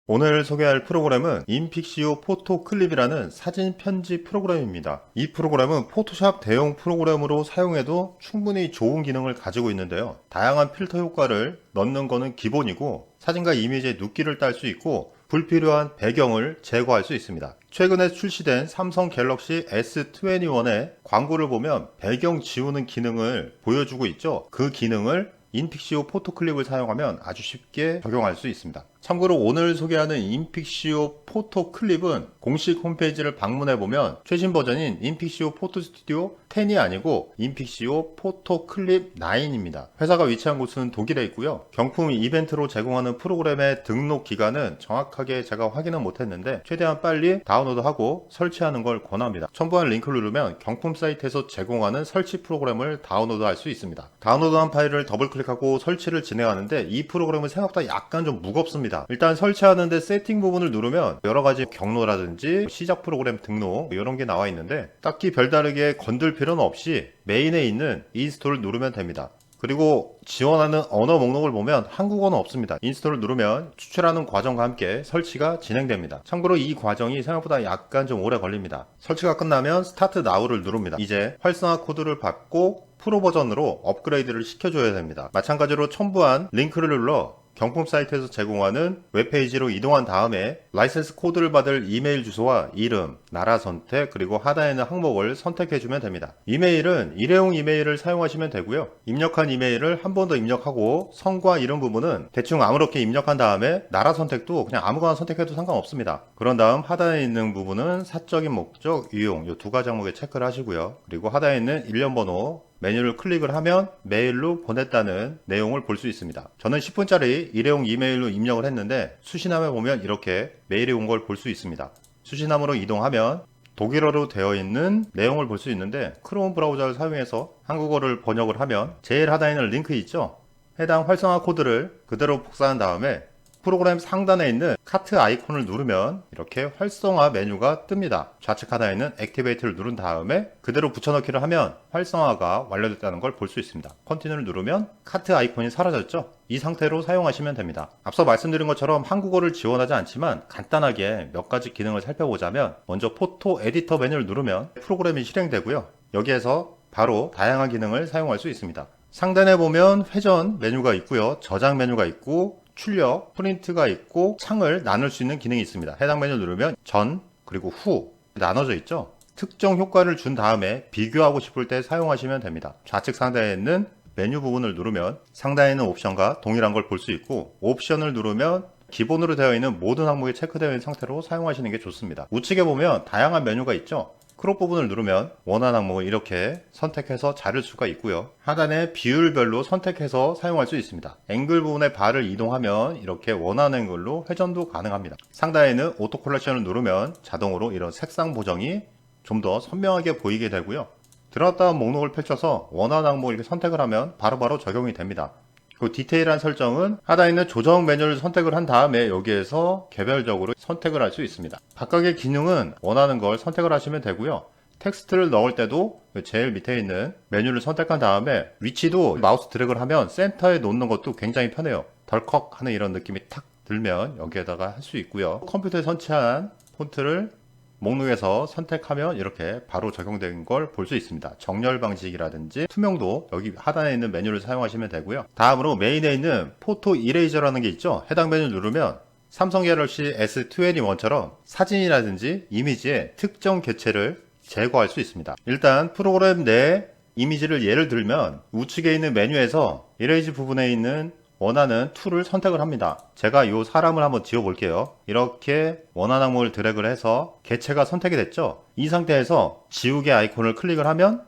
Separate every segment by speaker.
Speaker 1: 오늘 소개할 프로그램은 인픽시오 포토 클립이라는 사진 편집 프로그램입니다. 이 프로그램은 포토샵 대용 프로그램으로 사용해도 충분히 좋은 기능을 가지고 있는데요. 다양한 필터 효과를 넣는 거는 기본이고 사진과 이미지의 눕기를 딸 수 있고 불필요한 배경을 제거할 수 있습니다. 최근에 출시된 삼성 갤럭시 S21의 광고를 보면 배경 지우는 기능을 보여주고 있죠. 그 기능을 인픽시오 포토 클립을 사용하면 아주 쉽게 적용할 수 있습니다. 참고로 오늘 소개하는 인픽시오 포토 클립은 공식 홈페이지를 방문해보면 최신 버전인 인픽시오 포토 스튜디오 10이 아니고 인픽시오 포토 클립 9입니다. 회사가 위치한 곳은 독일에 있고요. 경품 이벤트로 제공하는 프로그램의 등록 기간은 정확하게 제가 확인은 못했는데 최대한 빨리 다운로드하고 설치하는 걸 권합니다. 첨부한 링크를 누르면 경품 사이트에서 제공하는 설치 프로그램을 다운로드할 수 있습니다. 다운로드한 파일을 더블클릭하고 설치를 진행하는데 이 프로그램은 생각보다 약간 좀 무겁습니다. 일단 설치하는데 세팅 부분을 누르면 여러가지 경로라든지 시작 프로그램 등록 이런 게 나와 있는데 딱히 별다르게 건들 필요는 없이 메인에 있는 인스톨을 누르면 됩니다. 그리고 지원하는 언어 목록을 보면 한국어는 없습니다. 인스톨을 누르면 추출하는 과정과 함께 설치가 진행됩니다. 참고로 이 과정이 생각보다 약간 좀 오래 걸립니다. 설치가 끝나면 스타트 나우를 누릅니다. 이제 활성화 코드를 받고 프로 버전으로 업그레이드를 시켜줘야 됩니다. 마찬가지로 첨부한 링크를 눌러 경품 사이트에서 제공하는 웹페이지로 이동한 다음에 라이센스 코드를 받을 이메일 주소와 이름, 나라 선택, 그리고 하단에 있는 항목을 선택해주면 됩니다. 이메일은 일회용 이메일을 사용하시면 되고요. 입력한 이메일을 한 번 더 입력하고 성과 이름 부분은 대충 아무렇게 입력한 다음에 나라 선택도 그냥 아무거나 선택해도 상관없습니다. 그런 다음 하단에 있는 부분은 사적인 목적, 유용 이 두 가지 항목에 체크를 하시고요. 그리고 하단에 있는 일련 번호 메뉴를 클릭을 하면 메일로 보냈다는 내용을 볼 수 있습니다. 저는 10분짜리 일회용 이메일로 입력을 했는데 수신함에 보면 이렇게 메일이 온 걸 볼 수 있습니다. 수신함으로 이동하면 독일어로 되어 있는 내용을 볼 수 있는데 크롬 브라우저를 사용해서 한국어를 번역을 하면 제일 하단에 있는 링크 있죠? 해당 활성화 코드를 그대로 복사한 다음에 프로그램 상단에 있는 카트 아이콘을 누르면 이렇게 활성화 메뉴가 뜹니다. 좌측 하단에 있는 액티베이트를 누른 다음에 그대로 붙여넣기를 하면 활성화가 완료됐다는 걸 볼 수 있습니다. 컨티뉴를 누르면 카트 아이콘이 사라졌죠? 이 상태로 사용하시면 됩니다. 앞서 말씀드린 것처럼 한국어를 지원하지 않지만 간단하게 몇 가지 기능을 살펴보자면 먼저 포토 에디터 메뉴를 누르면 프로그램이 실행되고요. 여기에서 바로 다양한 기능을 사용할 수 있습니다. 상단에 보면 회전 메뉴가 있고요. 저장 메뉴가 있고 출력, 프린트가 있고 창을 나눌 수 있는 기능이 있습니다. 해당 메뉴를 누르면 전, 그리고 후 나눠져 있죠. 특정 효과를 준 다음에 비교하고 싶을 때 사용하시면 됩니다. 좌측 상단에 있는 메뉴 부분을 누르면 상단에 있는 옵션과 동일한 걸 볼 수 있고 옵션을 누르면 기본으로 되어 있는 모든 항목이 체크되어 있는 상태로 사용하시는 게 좋습니다. 우측에 보면 다양한 메뉴가 있죠. 크롭 부분을 누르면 원하는 항목을 이렇게 선택해서 자를 수가 있고요. 하단에 비율별로 선택해서 사용할 수 있습니다. 앵글 부분의 바를 이동하면 이렇게 원하는 앵글로 회전도 가능합니다. 상단에는 오토 컬렉션을 누르면 자동으로 이런 색상 보정이 좀 더 선명하게 보이게 되고요. 들어갔다 목록을 펼쳐서 원하는 항목을 이렇게 선택을 하면 바로바로 적용이 됩니다. 그 디테일한 설정은 하단에 있는 조정 메뉴를 선택을 한 다음에 여기에서 개별적으로 선택을 할 수 있습니다. 각각의 기능은 원하는 걸 선택을 하시면 되고요. 텍스트를 넣을 때도 제일 밑에 있는 메뉴를 선택한 다음에 위치도 마우스 드래그를 하면 센터에 놓는 것도 굉장히 편해요. 덜컥 하는 이런 느낌이 탁 들면 여기에다가 할 수 있고요. 컴퓨터에 설치한 폰트를 목록에서 선택하면 이렇게 바로 적용된 걸 볼 수 있습니다. 정렬 방식이라든지 투명도 여기 하단에 있는 메뉴를 사용하시면 되고요. 다음으로 메인에 있는 포토 이레이저라는 게 있죠. 해당 메뉴를 누르면 삼성 갤럭시 S21처럼 사진이라든지 이미지의 특정 개체를 제거할 수 있습니다. 일단 프로그램 내 이미지를 예를 들면 우측에 있는 메뉴에서 이레이즈 부분에 있는 원하는 툴을 선택을 합니다. 제가 이 사람을 한번 지워 볼게요. 이렇게 원하는 항목을 드래그를 해서 개체가 선택이 됐죠. 이 상태에서 지우개 아이콘을 클릭을 하면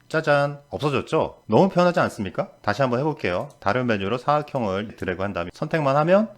Speaker 1: 짜잔 없어졌죠. 너무 편하지 않습니까? 다시 한번 해볼게요. 다른 메뉴로 사각형을 드래그 한 다음에 선택만 하면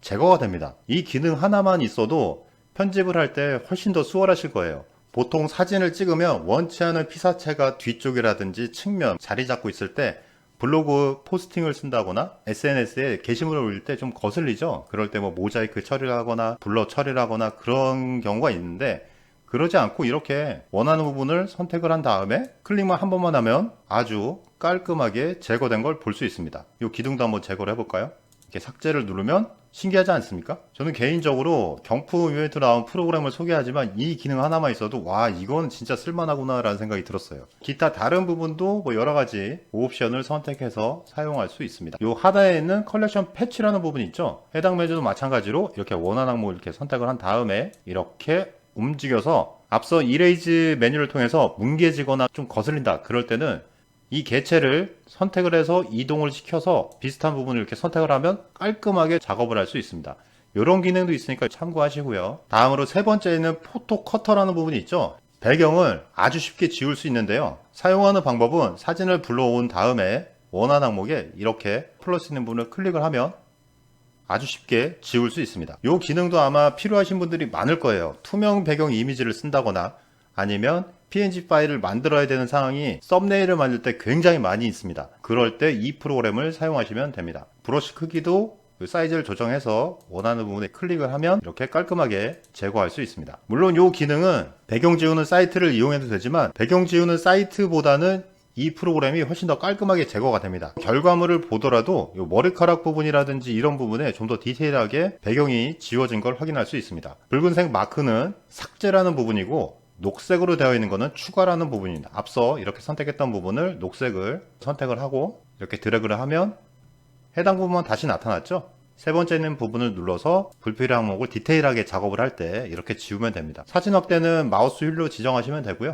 Speaker 1: 제거가 됩니다. 이 기능 하나만 있어도 편집을 할 때 훨씬 더 수월하실 거예요. 보통 사진을 찍으면 원치 않은 피사체가 뒤쪽이라든지 측면 자리 잡고 있을 때 블로그 포스팅을 쓴다거나 SNS에 게시물을 올릴 때 좀 거슬리죠. 그럴 때 뭐 모자이크 처리를 하거나 블러 처리를 하거나 그런 경우가 있는데 그러지 않고 이렇게 원하는 부분을 선택을 한 다음에 클릭만 한 번만 하면 아주 깔끔하게 제거된 걸 볼 수 있습니다. 이 기둥도 한번 제거를 해볼까요? 이렇게 삭제를 누르면 신기하지 않습니까? 저는 개인적으로 경품 이벤트로 나온 프로그램을 소개하지만 이 기능 하나만 있어도 와 이건 진짜 쓸만하구나 라는 생각이 들었어요. 기타 다른 부분도 뭐 여러가지 옵션을 선택해서 사용할 수 있습니다. 요 하단에 있는 컬렉션 패치라는 부분이 있죠. 해당 메뉴도 마찬가지로 이렇게 원하는 항목을 이렇게 선택을 한 다음에 이렇게 움직여서 앞서 이레이즈 메뉴를 통해서 뭉개지거나 좀 거슬린다 그럴 때는 이 개체를 선택을 해서 이동을 시켜서 비슷한 부분을 이렇게 선택을 하면 깔끔하게 작업을 할 수 있습니다. 이런 기능도 있으니까 참고하시고요. 다음으로 세 번째는 포토 커터라는 부분이 있죠. 배경을 아주 쉽게 지울 수 있는데요. 사용하는 방법은 사진을 불러온 다음에 원하는 항목에 이렇게 플러스 있는 부분을 클릭을 하면 아주 쉽게 지울 수 있습니다. 이 기능도 아마 필요하신 분들이 많을 거예요. 투명 배경 이미지를 쓴다거나 아니면 PNG 파일을 만들어야 되는 상황이 썸네일을 만들 때 굉장히 많이 있습니다. 그럴 때 이 프로그램을 사용하시면 됩니다. 브러쉬 크기도 사이즈를 조정해서 원하는 부분에 클릭을 하면 이렇게 깔끔하게 제거할 수 있습니다. 물론 이 기능은 배경 지우는 사이트를 이용해도 되지만 배경 지우는 사이트보다는 이 프로그램이 훨씬 더 깔끔하게 제거가 됩니다. 결과물을 보더라도 이 머리카락 부분이라든지 이런 부분에 좀 더 디테일하게 배경이 지워진 걸 확인할 수 있습니다. 붉은색 마크는 삭제라는 부분이고 녹색으로 되어 있는 것은 추가라는 부분입니다. 앞서 이렇게 선택했던 부분을 녹색을 선택을 하고 이렇게 드래그를 하면 해당 부분만 다시 나타났죠. 세 번째 있는 부분을 눌러서 불필요한 항목을 디테일하게 작업을 할 때 이렇게 지우면 됩니다. 사진 확대는 마우스 휠로 지정하시면 되고요.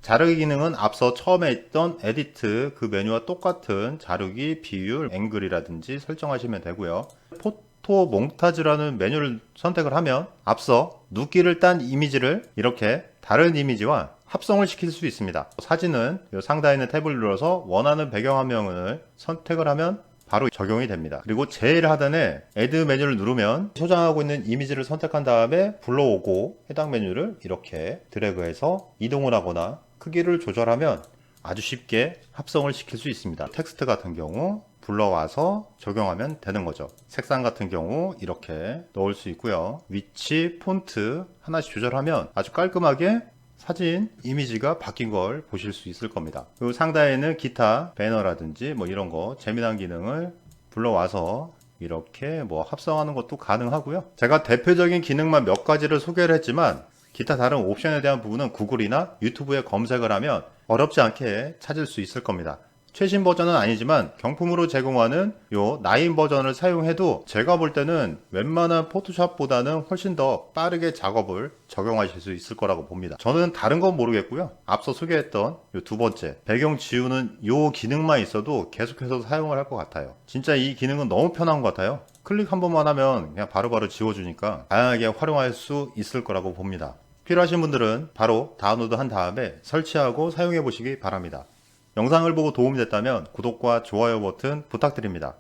Speaker 1: 자르기 기능은 앞서 처음에 있던 에디트 그 메뉴와 똑같은 자르기, 비율, 앵글이라든지 설정하시면 되고요. 포토 몽타주라는 메뉴를 선택을 하면 앞서 눕기를 딴 이미지를 이렇게 다른 이미지와 합성을 시킬 수 있습니다. 사진은 이 상단에 있는 탭을 눌러서 원하는 배경화면을 선택을 하면 바로 적용이 됩니다. 그리고 제일 하단에 Add 메뉴를 누르면 소장하고 있는 이미지를 선택한 다음에 불러오고 해당 메뉴를 이렇게 드래그해서 이동을 하거나 크기를 조절하면 아주 쉽게 합성을 시킬 수 있습니다. 텍스트 같은 경우 불러와서 적용하면 되는 거죠. 색상 같은 경우 이렇게 넣을 수 있고요. 위치, 폰트 하나씩 조절하면 아주 깔끔하게 사진, 이미지가 바뀐 걸 보실 수 있을 겁니다. 그리고 상단에는 기타, 배너라든지 뭐 이런 거 재미난 기능을 불러와서 이렇게 뭐 합성하는 것도 가능하고요. 제가 대표적인 기능만 몇 가지를 소개를 했지만 기타 다른 옵션에 대한 부분은 구글이나 유튜브에 검색을 하면 어렵지 않게 찾을 수 있을 겁니다. 최신 버전은 아니지만 경품으로 제공하는 요 9 버전을 사용해도 제가 볼 때는 웬만한 포토샵보다는 훨씬 더 빠르게 작업을 적용하실 수 있을 거라고 봅니다. 저는 다른 건 모르겠고요. 앞서 소개했던 요 두 번째 배경 지우는 요 기능만 있어도 계속해서 사용을 할 것 같아요. 진짜 이 기능은 너무 편한 것 같아요. 클릭 한 번만 하면 그냥 바로바로 지워주니까 다양하게 활용할 수 있을 거라고 봅니다. 필요하신 분들은 바로 다운로드 한 다음에 설치하고 사용해 보시기 바랍니다. 영상을 보고 도움이 됐다면 구독과 좋아요 버튼 부탁드립니다.